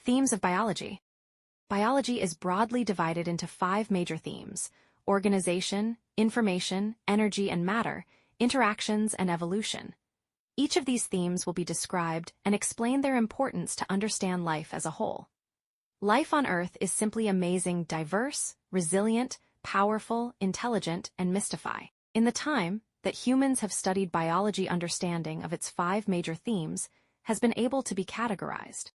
Themes of biology. Biology is broadly divided into 5 major themes: organization, information, energy and matter, interactions, and evolution. Each of these themes will be described and explain their importance to understand life as a whole. Life on Earth is simply amazing, diverse, resilient, powerful, intelligent, and mystify. In the time that humans have studied biology, understanding of its 5 major themes has been able to be categorized.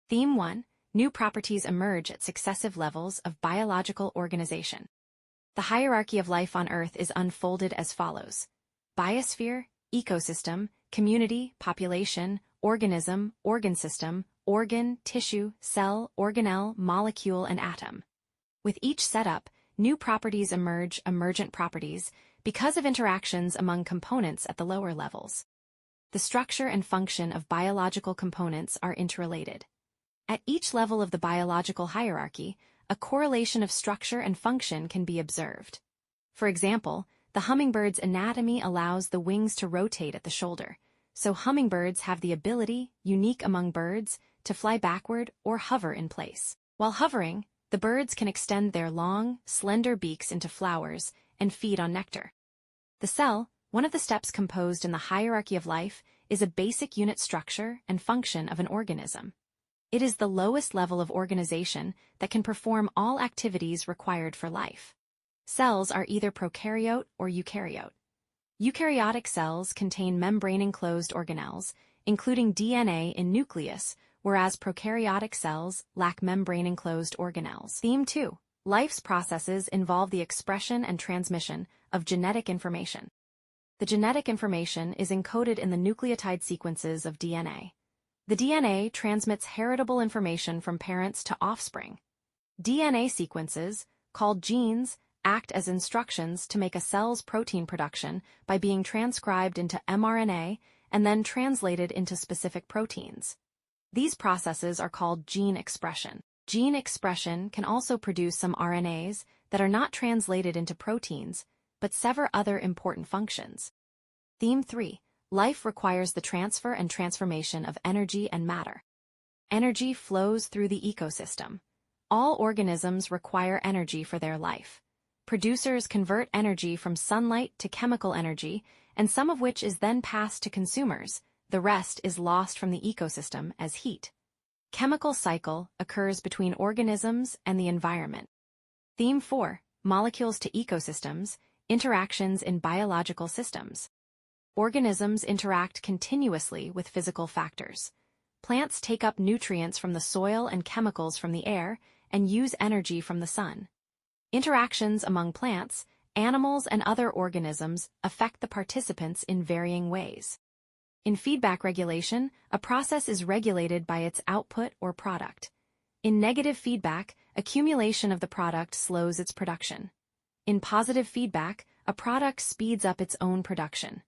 Theme 1. New properties emerge at successive levels of biological organization. The hierarchy of life on Earth is unfolded as follows: biosphere, ecosystem, community, population, organism, organ system, organ, tissue, cell, organelle, molecule, and atom. With each setup, new properties emerge, emergent properties, because of interactions among components at the lower levels. The structure and function of biological components are interrelated. At each level of the biological hierarchy, a correlation of structure and function can be observed. For example, the hummingbird's anatomy allows the wings to rotate at the shoulder, so hummingbirds have the ability, unique among birds, to fly backward or hover in place. While hovering, the birds can extend their long, slender beaks into flowers and feed on nectar. The cell, one of the steps composed in the hierarchy of life, is a basic unit structure and function of an organism. It is the lowest level of organization that can perform all activities required for life. Cells are either prokaryote or eukaryote. Eukaryotic cells contain membrane-enclosed organelles, including DNA in nucleus, whereas prokaryotic cells lack membrane-enclosed organelles. Theme 2. Life's processes involve the expression and transmission of genetic information. The genetic information is encoded in the nucleotide sequences of DNA. The DNA transmits heritable information from parents to offspring. DNA sequences, called genes, act as instructions to make a cell's protein production by being transcribed into mRNA and then translated into specific proteins. These processes are called gene expression. Gene expression can also produce some RNAs that are not translated into proteins, but sever other important functions. Theme 3. Life requires the transfer and transformation of energy and matter. Energy flows through the ecosystem. All organisms require energy for their life. Producers convert energy from sunlight to chemical energy, and some of which is then passed to consumers. The rest is lost from the ecosystem as heat. Chemical cycle occurs between organisms and the environment. Theme 4. Molecules to ecosystems, interactions in biological systems. Organisms interact continuously with physical factors. Plants take up nutrients from the soil and chemicals from the air and use energy from the sun. Interactions among plants, animals, and other organisms affect the participants in varying ways. In feedback regulation, a process is regulated by its output or product. In negative feedback, accumulation of the product slows its production. In positive feedback, a product speeds up its own production.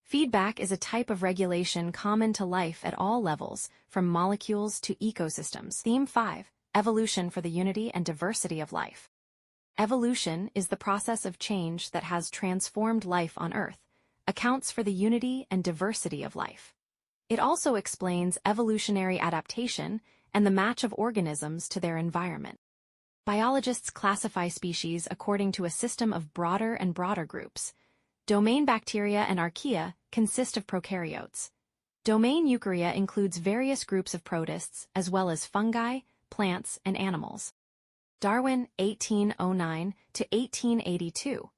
Feedback is a type of regulation common to life at all levels, from molecules to ecosystems. Theme 5. Evolution for the unity and diversity of life. Evolution is the process of change that has transformed life on Earth, accounts for the unity and diversity of life. It also explains evolutionary adaptation and the match of organisms to their environment. Biologists classify species according to a system of broader and broader groups. Domain bacteria and archaea consist of prokaryotes. Domain eukarya includes various groups of protists as well as fungi, plants, and animals. Darwin, 1809 to 1882,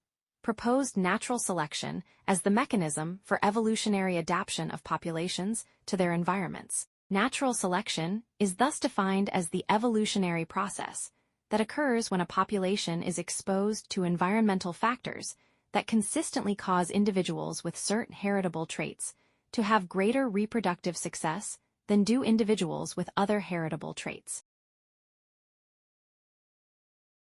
proposed natural selection as the mechanism for evolutionary adaptation of populations to their environments. Natural selection is thus defined as the evolutionary process that occurs when a population is exposed to environmental factors that consistently cause individuals with certain heritable traits to have greater reproductive success than do individuals with other heritable traits.